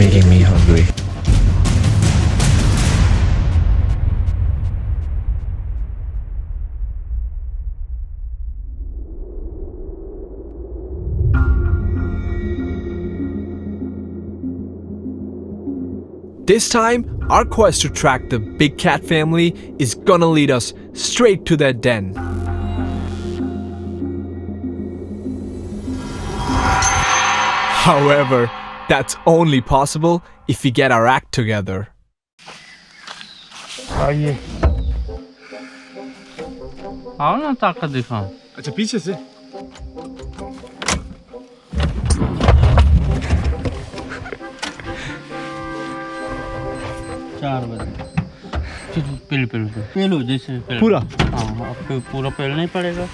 making me hungry. This time, our quest to track the big cat family is gonna lead us straight to their den. However, that's only possible if we get our act together. आइए आओ ना ताकत दिखाओ अच्छा पीछे से चार बजे पेलो जैसे पूरा हाँ आपको पूरा पेलना ही पड़ेगा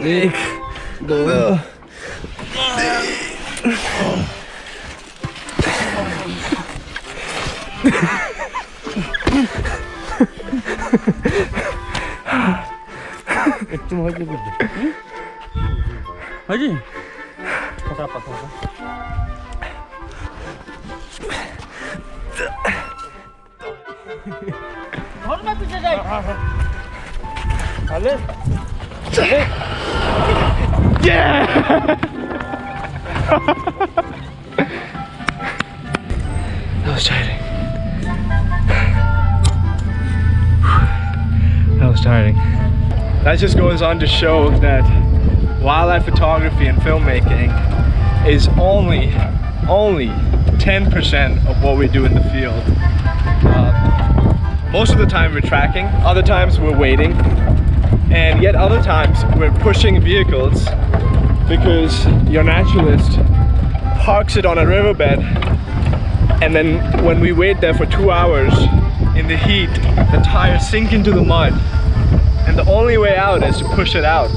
एक दो तुम हो जी पता और मैं पीछे जाए अरे चले That was tiring. That was tiring. That just goes on to show that wildlife photography and filmmaking is only 10% of what we do in the field. Most of the time we're tracking, other times we're waiting, and yet other times we're pushing vehicles because your naturalist parks it on a riverbed, and then when we wait there for 2 hours in the heat, the tires sink into the mud, and the only way out is to push it out.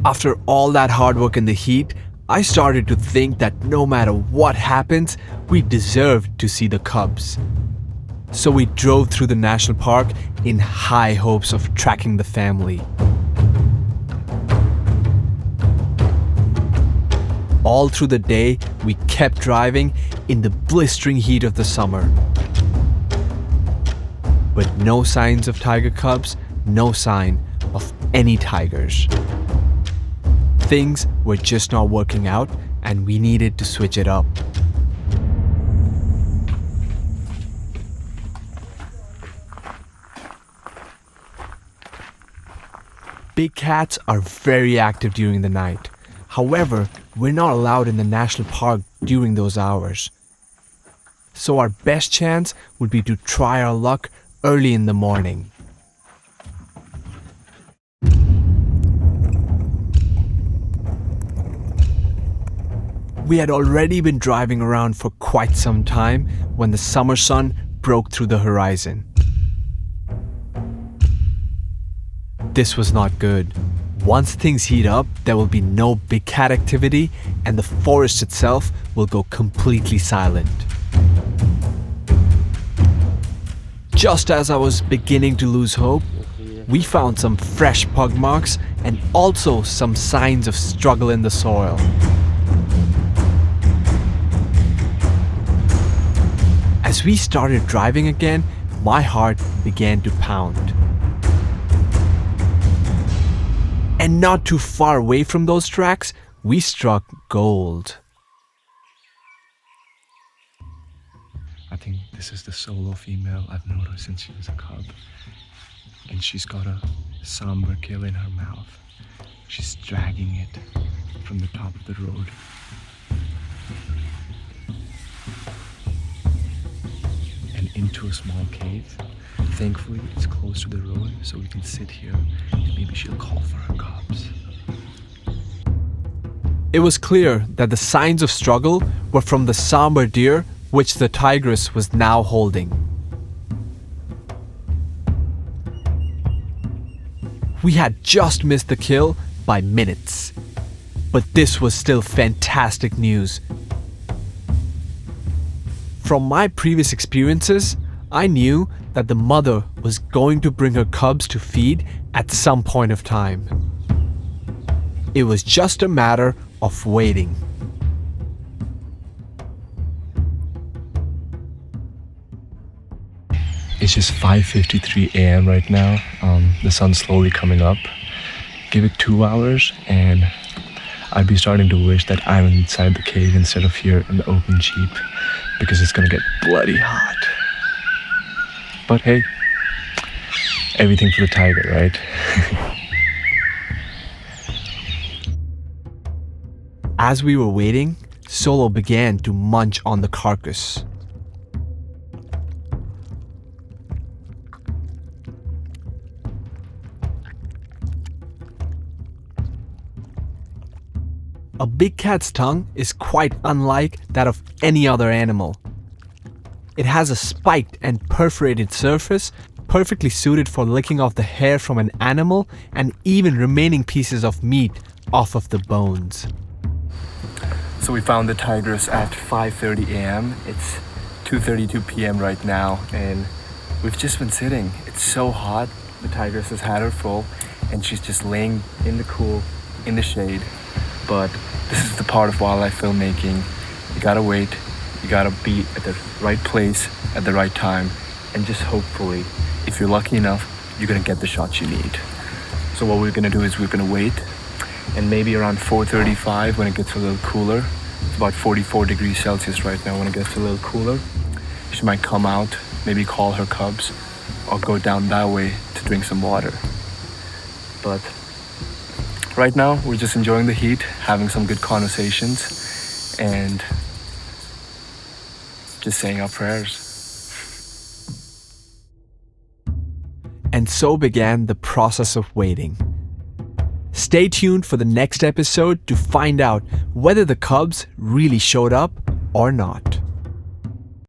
After all that hard work in the heat, I started to think that no matter what happens, we deserved to see the cubs. So we drove through the national park in high hopes of tracking the family. All through the day, we kept driving in the blistering heat of the summer. But no signs of tiger cubs, no sign of any tigers. Things were just not working out, and we needed to switch it up. Big cats are very active during the night. However, we're not allowed in the national park during those hours. So our best chance would be to try our luck early in the morning. We had already been driving around for quite some time when the summer sun broke through the horizon. This was not good. Once things heat up, there will be no big cat activity and the forest itself will go completely silent. Just as I was beginning to lose hope, we found some fresh pug marks and also some signs of struggle in the soil. As we started driving again, my heart began to pound. And not too far away from those tracks, we struck gold. I think this is the solo female I've noticed since she was a cub. And she's got a somber kill in her mouth. She's dragging it from the top of the road. And into a small cave. Thankfully, it's close to the road, so we can sit here and maybe she'll call for her cubs. It was clear that the signs of struggle were from the somber deer which the tigress was now holding. We had just missed the kill by minutes, but this was still fantastic news. From my previous experiences, I knew that the mother was going to bring her cubs to feed at some point of time. It was just a matter of waiting. It's just 5:53 a.m. right now. The sun's slowly coming up. Give it 2 hours and I'd be starting to wish that I'm inside the cave instead of here in the open jeep, because it's gonna get bloody hot. But hey, everything for the tiger, right? As we were waiting, Solo began to munch on the carcass. A big cat's tongue is quite unlike that of any other animal. It has a spiked and perforated surface, perfectly suited for licking off the hair from an animal and even remaining pieces of meat off of the bones. So we found the tigress at 5:30 a.m. It's 2:32 p.m. right now, and we've just been sitting. It's so hot. The tigress has had her full, and she's just laying in the cool, in the shade. But this is the part of wildlife filmmaking. You gotta wait. You gotta be at the right place at the right time, and just hopefully, if you're lucky enough, you're gonna get the shots you need. So what we're gonna do is we're gonna wait, and maybe around 4:35 when it gets a little cooler. It's about 44 degrees Celsius right now. When it gets a little cooler, she might come out, maybe call her cubs, or go down that way to drink some water. But right now, we're just enjoying the heat, having some good conversations, and just saying our prayers. And so began the process of waiting. Stay tuned for the next episode to find out whether the cubs really showed up or not.